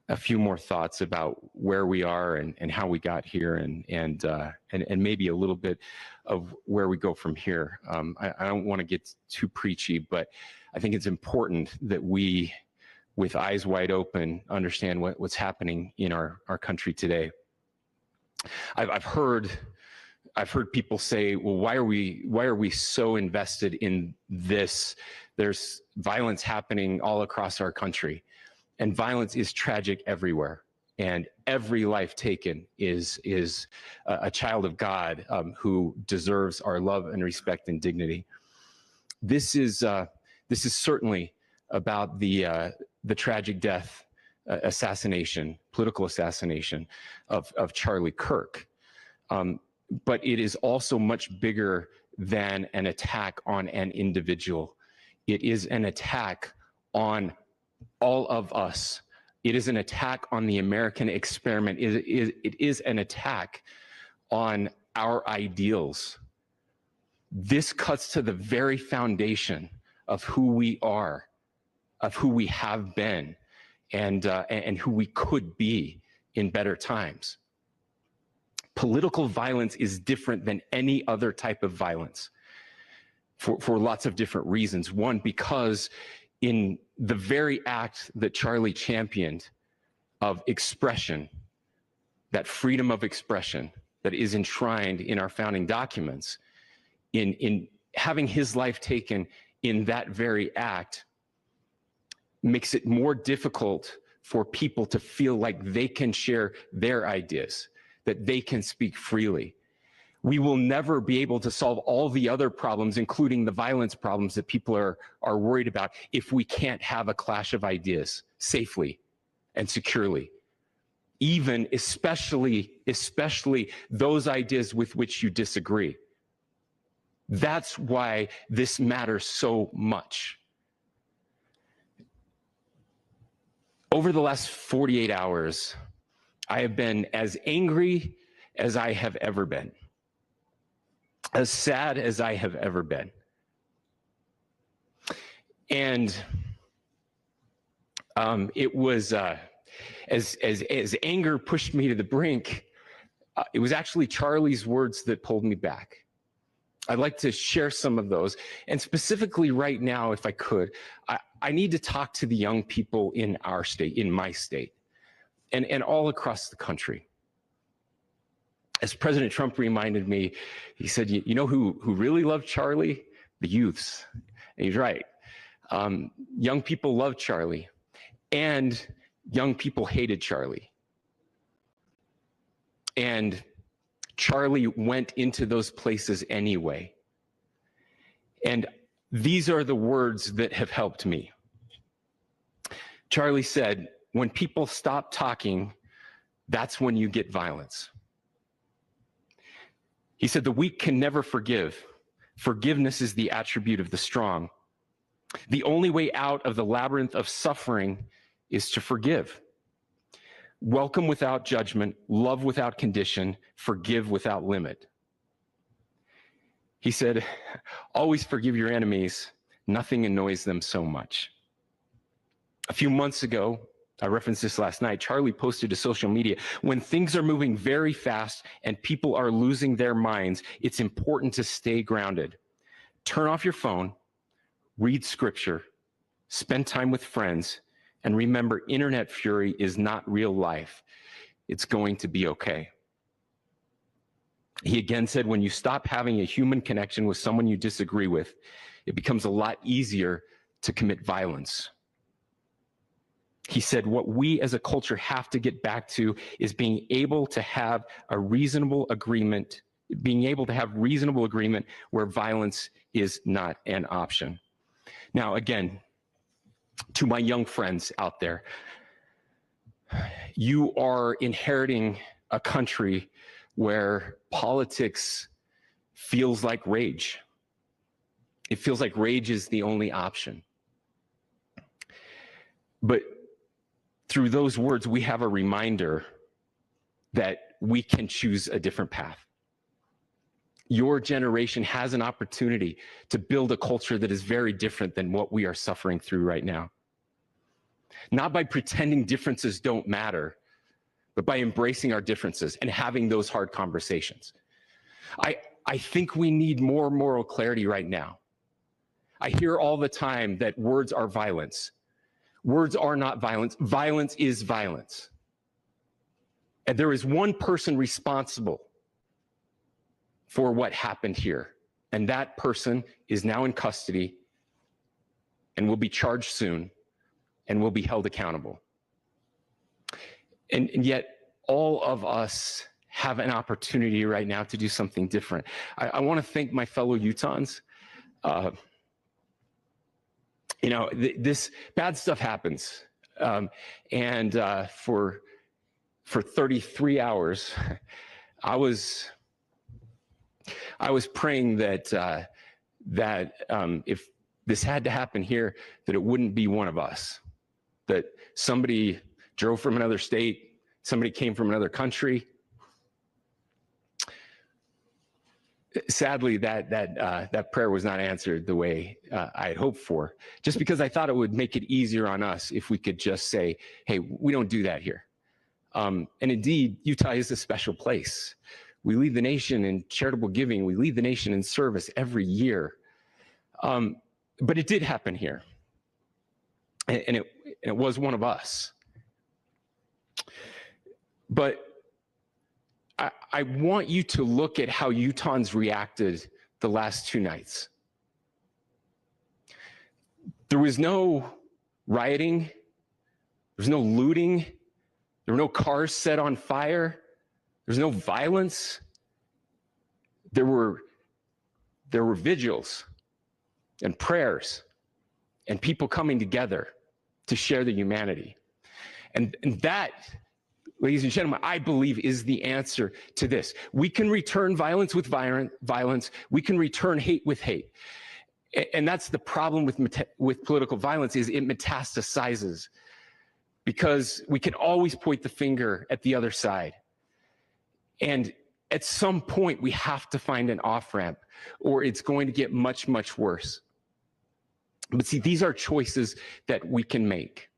a few more thoughts about where we are and how we got here, and maybe a little bit of where we go from here. I don't want to get too preachy, but I think it's important that we, with eyes wide open, understand what's happening in our country today. I've heard people say, well, why are we so invested in this? There's violence happening all across our country, and violence is tragic everywhere. And every life taken is a child of God who deserves our love and respect and dignity. This is certainly about the tragic death, political assassination of Charlie Kirk. But it is also much bigger than an attack on an individual. It is an attack on all of us. It is an attack on the American experiment. It is an attack on our ideals. This cuts to the very foundation of who we are, of who we have been, and who we could be in better times. Political violence is different than any other type of violence for lots of different reasons. One, because in the very act that Charlie championed of expression, that freedom of expression that is enshrined in our founding documents, in having his life taken in that very act, makes it more difficult for people to feel like they can share their ideas, that they can speak freely. We will never be able to solve all the other problems, including the violence problems that people are worried about, if we can't have a clash of ideas safely and securely. Even, especially those ideas with which you disagree. That's why this matters so much. Over the last 48 hours, I have been as angry as I have ever been, as sad as I have ever been. And it was, as anger pushed me to the brink, it was actually Charlie's words that pulled me back. I'd like to share some of those. And specifically right now, if I could, I need to talk to the young people in our state, in my state, and all across the country. As President Trump reminded me, he said, you know who really loved Charlie? The youths. And he's right. Young people loved Charlie, and young people hated Charlie. And Charlie went into those places anyway. And these are the words that have helped me. Charlie said, when people stop talking, that's when you get violence. He said, the weak can never forgive. Forgiveness is the attribute of the strong. The only way out of the labyrinth of suffering is to forgive. Welcome without judgment, love without condition, forgive without limit. He said, always forgive your enemies. Nothing annoys them so much. A few months ago, I referenced this last night, Charlie posted to social media, when things are moving very fast and people are losing their minds, it's important to stay grounded. Turn off your phone, read scripture, spend time with friends, and remember, internet fury is not real life. It's going to be okay. He again said, when you stop having a human connection with someone you disagree with, it becomes a lot easier to commit violence. He said, what we as a culture have to get back to is being able to have a reasonable agreement, where violence is not an option. Now, again, to my young friends out there, you are inheriting a country where politics feels like rage. It feels like rage is the only option. But through those words, we have a reminder that we can choose a different path. Your generation has an opportunity to build a culture that is very different than what we are suffering through right now. not by pretending differences don't matter, but by embracing our differences and having those hard conversations. I think we need more moral clarity right now. I hear all the time that words are violence. Words are not violence. Violence is violence. And there is one person responsible for what happened here. And that person is now in custody and will be charged soon and will be held accountable. And yet all of us have an opportunity right now to do something different. I want to thank my fellow Utahns. You know, this bad stuff happens. For 33 hours, I was praying that if this had to happen here, that it wouldn't be one of us, that somebody drove from another state, somebody came from another country. Sadly, that prayer was not answered the way I had hoped for, just because I thought it would make it easier on us if we could just say, hey, we don't do that here. And indeed, Utah is a special place. We lead the nation in charitable giving. We lead the nation in service every year. But it did happen here. And it was one of us. But I want you to look at how Utahns reacted the last 2 nights. There was no rioting. There was no looting. There were no cars set on fire. There's no violence. There were vigils and prayers and people coming together to share the humanity. And that, ladies and gentlemen, I believe is the answer to this. We can return violence with violence. We can return hate with hate. And that's the problem with political violence, is it metastasizes, because we can always point the finger at the other side. And at some point, we have to find an off-ramp, or it's going to get much, much worse. But see, these are choices that we can make.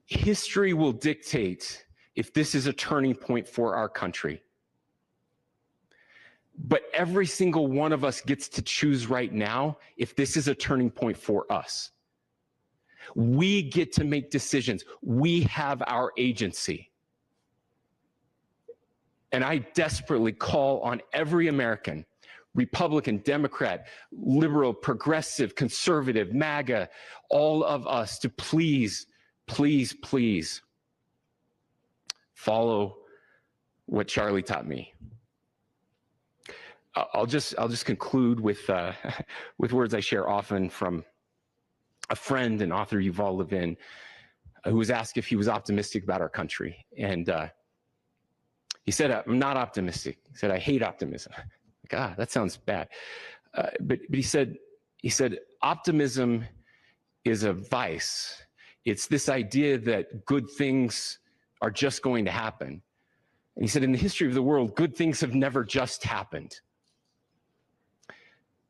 History will dictate if this is a turning point for our country. But every single one of us gets to choose right now if this is a turning point for us. We get to make decisions. We have our agency. And I desperately call on every American, Republican, Democrat, liberal, progressive, conservative, MAGA, all of us to please, please, please follow what Charlie taught me. I'll just conclude with words I share often from a friend and author, Yuval Levin, who was asked if he was optimistic about our country. And he said, I'm not optimistic. He said, I hate optimism. Like, that sounds bad. But he said, optimism is a vice. It's this idea that good things are just going to happen. And he said, in the history of the world, good things have never just happened.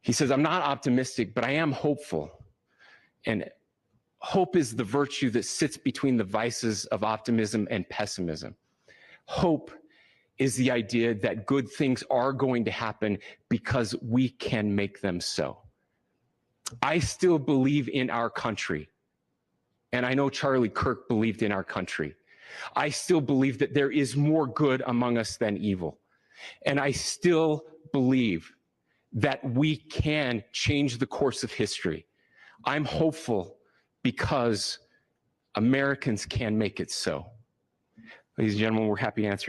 He says, I'm not optimistic, but I am hopeful. And hope is the virtue that sits between the vices of optimism and pessimism. Hope is the idea that good things are going to happen because we can make them so. I still believe in our country. And I know Charlie Kirk believed in our country. I still believe that there is more good among us than evil. And I still believe that we can change the course of history. I'm hopeful because Americans can make it so. Ladies and gentlemen, we're happy to answer